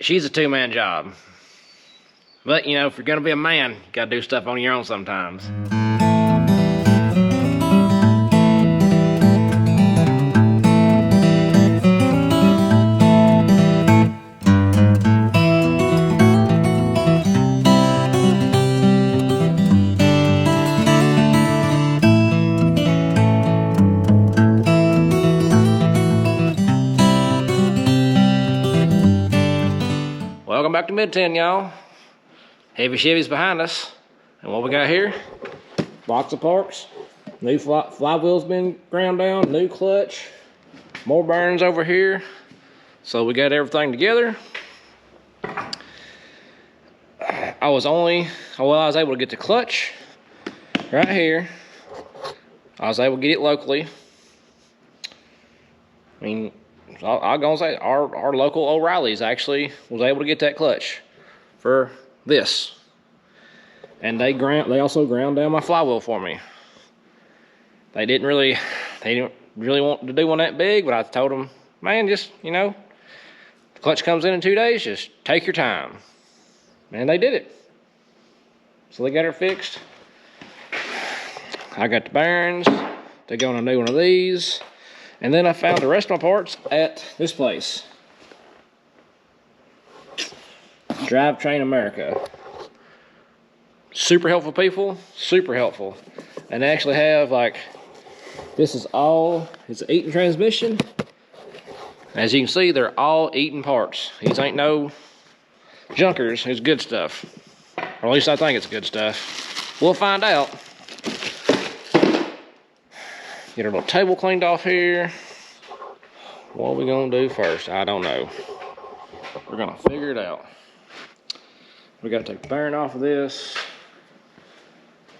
she's a two-man job. But, you know, if you're gonna be a man, you gotta do stuff on your own sometimes. Welcome back to Mid-10, y'all. Heavy Chevy's behind us. And what we got here? Box of parts. New flywheel's been ground down. New clutch. More bearings over here. So we got everything together. I was able to get the clutch right here. I was able to get it locally. I mean, I'm gonna say our local O'Reilly's actually was able to get that clutch for this, and they also ground down my flywheel for me. They didn't really want to do one that big, but I told them, man, just, you know, the clutch comes in 2 days, just take your time, and they did it. So they got her fixed. I got the bearings. They go on a new one of these. And then I found the rest of my parts at this place. Drivetrain America. Super helpful people, super helpful. And they actually have, like, this is all, it's an Eaton transmission. As you can see, they're all Eaton parts. These ain't no junkers, it's good stuff. Or at least I think it's good stuff. We'll find out. Get our little table cleaned off here. What are we gonna do first? I don't know. We're gonna figure it out. We gotta take the bearing off of this.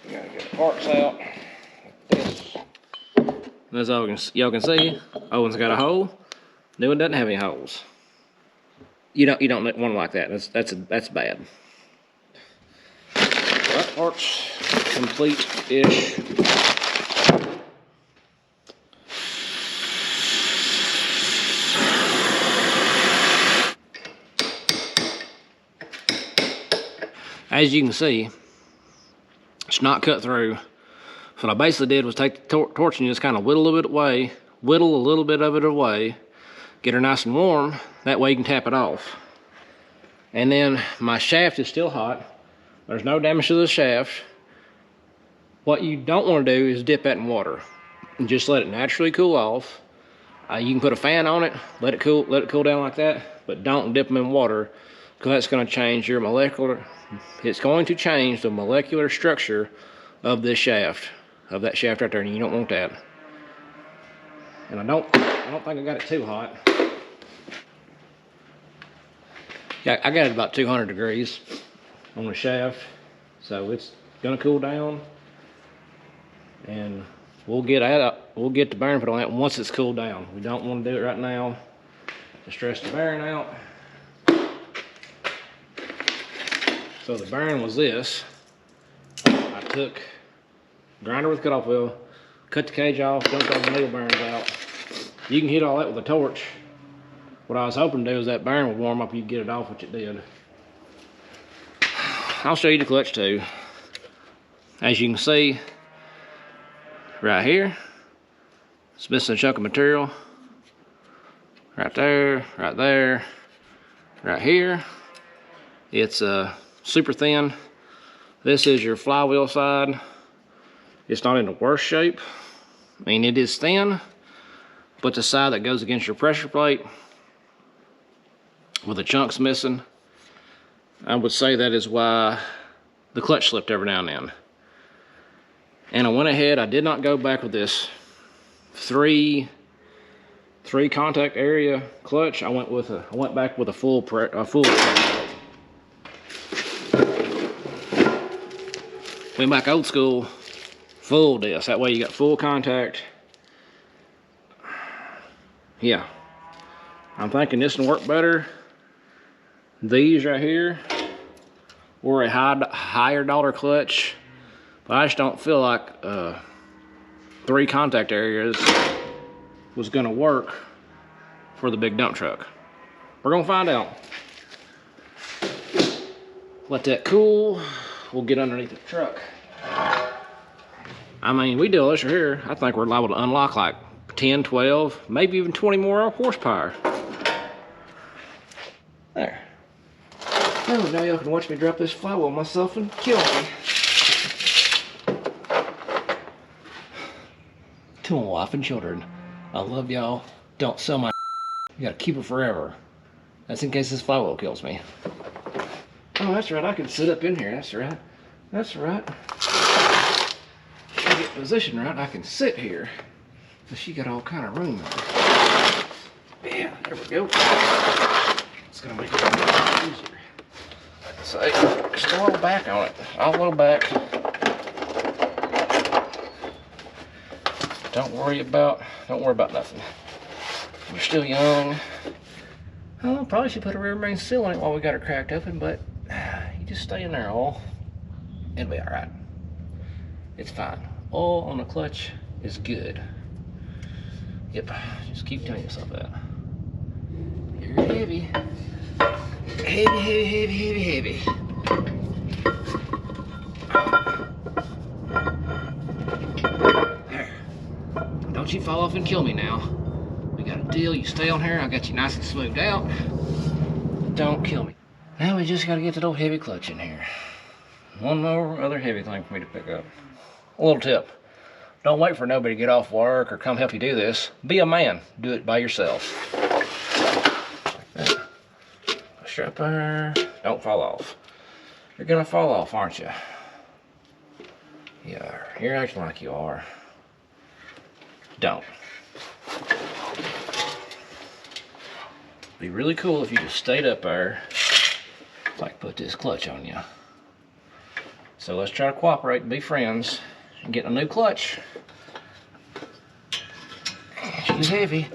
We gotta get the parts out. Like this. As y'all can see, Owen's got a hole. New one doesn't have any holes. You don't want them like that. That's bad. That part's complete-ish. As you can see, it's not cut through. So what I basically did was take the torch and just kind of whittle a little bit of it away, get her nice and warm, that way you can tap it off. And then my shaft is still hot. There's no damage to the shaft. What you don't want to do is dip that in water and just let it naturally cool off. You can put a fan on it, let it cool down like that, but don't dip them in water, because that's going to change your it's going to change the molecular structure of this shaft, of that shaft right there, and you don't want that. And I don't think I got it too hot. Yeah, I got it about 200 degrees on the shaft, so it's gonna cool down, and we'll get the bearing put on that once it's cooled down. We don't want to do it right now to stress the bearing out. So the bearing was this. I took grinder with cutoff wheel, cut the cage off, dumped all the needle bearings out. You can hit all that with a torch. What I was hoping to do is that bearing would warm up, you'd get it off, which it did. I'll show you the clutch too. As you can see, right here, it's missing a chunk of material. Right there, right here. It's super thin. This is your flywheel side. It's not in the worst shape. I mean, it is thin, but the side that goes against your pressure plate with the chunks missing, I would say that is why the clutch slipped every now and then. And I went ahead, I did not go back with this three contact area clutch. I went back with a full went back old school, full disc. That way you got full contact. Yeah, I'm thinking this will work better. These right here were a higher dollar clutch, but I just don't feel like 3 contact areas was gonna work for the big dump truck. We're gonna find out. Let that cool. We'll get underneath the truck. I mean, we do this here. I think we're liable to unlock like 10, 12, maybe even 20 more horsepower. There. Oh, now y'all can watch me drop this flywheel myself and kill me. To my wife and children, I love y'all. Don't sell my. You gotta keep it forever. That's in case this flywheel kills me. Oh, that's right. I can sit up in here. That's right. That's right. If I get positioned right, I can sit here. So she got all kind of room there. Yeah, there we go. It's gonna make it a little easier. So just a little back on it. A little back. Don't worry about nothing. We're still young. Oh, probably should put a rear main seal on it while we got her cracked open, but you just stay in there, all. It'll be all right. It's fine. Oil on the clutch is good. Yep, just keep telling yourself that. You're heavy. Heavy, heavy, heavy, heavy, heavy. There. Don't you fall off and kill me now. We got a deal. You stay on here. I got you nice and smoothed out. Don't kill me. Now we just got to get that old heavy clutch in here. One more other heavy thing for me to pick up. A little tip. Don't wait for nobody to get off work or come help you do this. Be a man. Do it by yourself. Push up there. Don't fall off. You're gonna fall off, aren't you? Yeah, you're acting like you are. Don't. Be really cool if you just stayed up there. Like put this clutch on you. So let's try to cooperate and be friends and get a new clutch. She's heavy.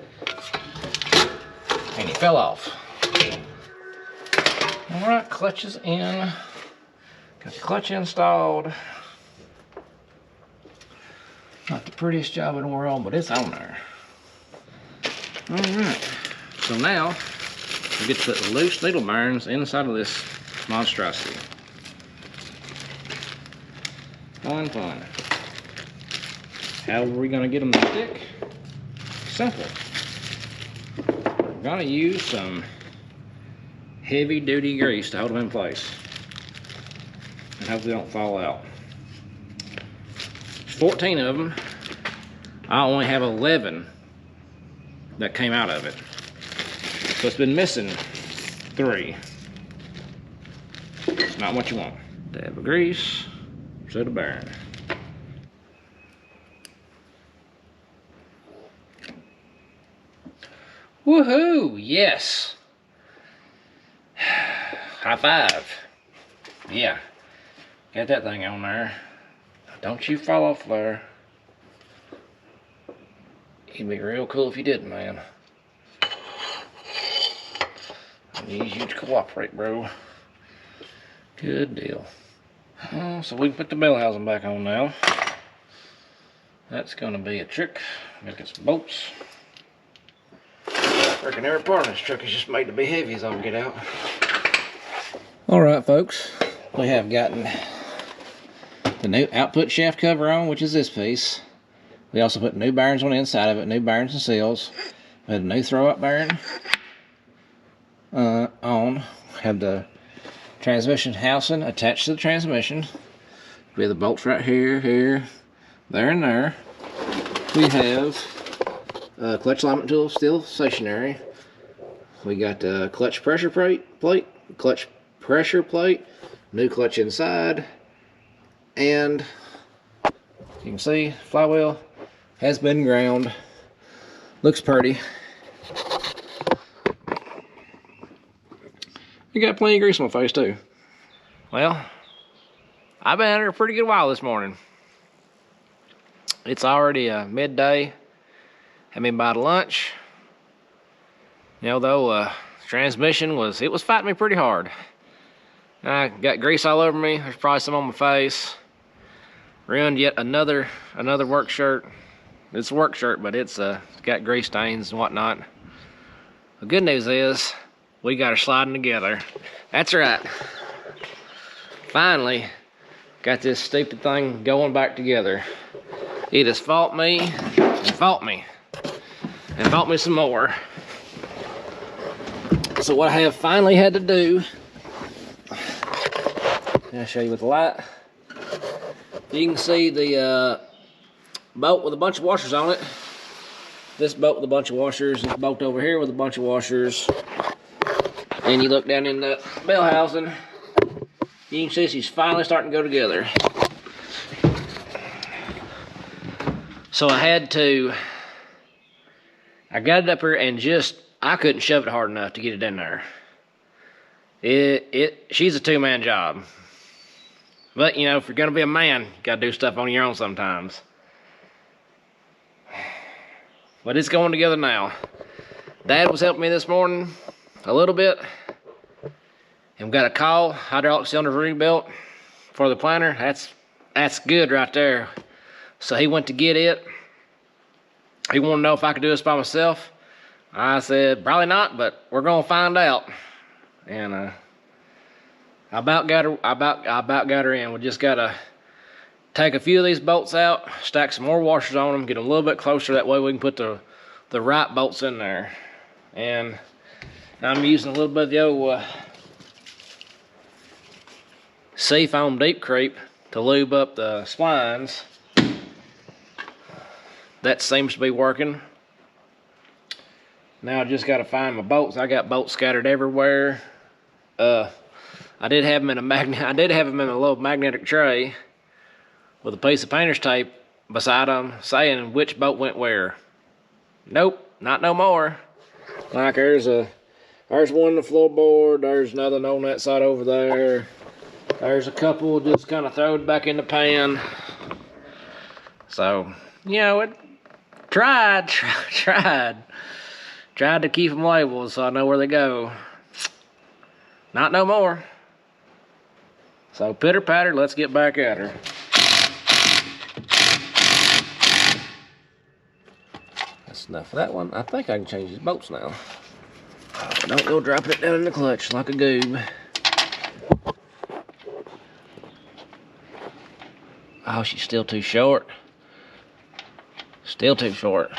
And he fell off. Alright, clutch is in. Got the clutch installed. Not the prettiest job in the world, but it's on there. Alright. So now we get to put the loose needle bearings inside of this monstrosity. Fun, fun. How are we gonna get them to stick? Simple. We're gonna use some heavy duty grease to hold them in place. And hopefully they don't fall out. 14 of them. I only have 11 that came out of it. So it's been missing 3. It's not what you want. Dab of grease, so the bearing. Woohoo! Yes! High five. Yeah. Got that thing on there. Don't you fall off there. It'd be real cool if you didn't, man. I need you to cooperate, bro. Good deal. So we can put the bell housing back on now. That's gonna be a trick. Get some bolts. I reckon every part of this truck is just made to be heavy as I can get out. Alright folks, we have gotten the new output shaft cover on, which is this piece. We also put new bearings on the inside of it, new bearings and seals. We had a new throw-up bearing on. Have the transmission housing attached to the transmission. We have the bolts right here, here, there, and there. We have clutch alignment tool still stationary. We got the clutch pressure plate, clutch pressure plate, new clutch inside, and you can see flywheel has been ground. Looks pretty. You got plenty of grease on my face too. Well, I've been out here a pretty good while this morning. It's already midday. Had me by lunch. You know, though, transmission was fighting me pretty hard. I got grease all over me. There's probably some on my face. Ruined yet another work shirt. It's a work shirt, but it's got grease stains and whatnot. The good news is we got her sliding together. That's right. finally got this stupid thing going back together. It has fought me and fought me and fought me some more. So what I have finally had to do, I'll show you with the light. You can see the bolt with a bunch of washers on it. This bolt with a bunch of washers, this bolt over here with a bunch of washers. And you look down in the bell housing, you can see she's finally starting to go together. So I got it up here and I couldn't shove it hard enough to get it in there. She's a two-man job. But, you know, if you're gonna be a man, you gotta do stuff on your own sometimes. But it's going together now. Dad was helping me this morning a little bit. And we got a call, hydraulic cylinder rebuilt for the planter. That's good right there. So he went to get it. He wanted to know if I could do this by myself. I said, probably not, but we're gonna find out. And I about got her in. We just gotta take a few of these bolts out, stack some more washers on them, get them a little bit closer. That way we can put the right bolts in there. And I'm using a little bit of the old Seafoam Deep Creep to lube up the splines. That seems to be working. Now I just got to find my bolts. I got bolts scattered everywhere. I did have them in a little magnetic tray with a piece of painter's tape beside them saying which bolt went where. Nope, not no more. Like there's one in the floorboard, there's another on that side over there. There's a couple just kind of thrown back in the pan. So, you know, it tried to keep them labeled so I know where they go. Not no more. So pitter patter, let's get back at her. That's enough of that one. I think I can change these bolts now. Don't go dropping it down in the clutch like a goob. Oh, she's still too short. Still too short.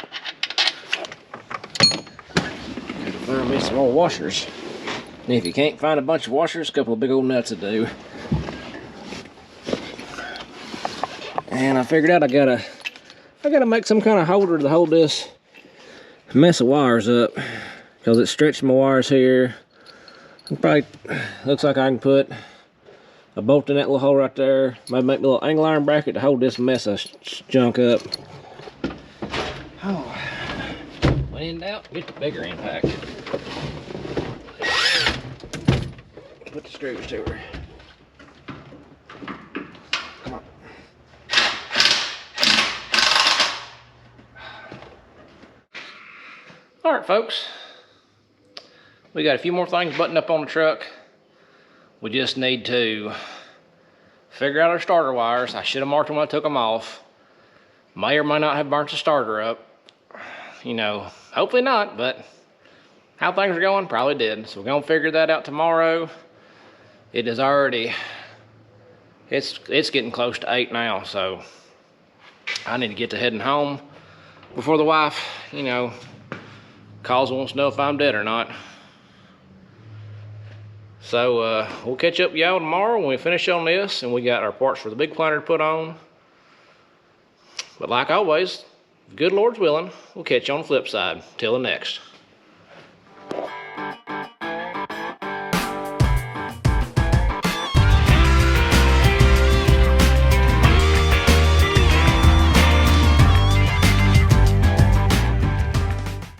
Gotta find me some more washers. And if you can't find a bunch of washers, a couple of big old nuts will do. And I figured out I gotta make some kind of holder to hold this mess of wires up, because it's stretching my wires here. It probably looks like I can put a bolt in that little hole right there. Maybe make a little angle iron bracket to hold this mess of junk up. Oh, when in doubt, get the bigger impact. Put the screws to her. Come on. All right, folks. We got a few more things buttoned up on the truck. We just need to figure out our starter wires. I should have marked them when I took them off. May or may not have burnt the starter up. You know, hopefully not, but how things are going, probably did. So we're gonna figure that out tomorrow. It is already, it's getting close to 8 now, so I need to get to heading home before the wife, you know, calls and wants to know if I'm dead or not. So we'll catch up with y'all tomorrow when we finish on this and we got our parts for the big planter to put on. But like always, good Lord's willing, we'll catch you on the flip side. Till the next.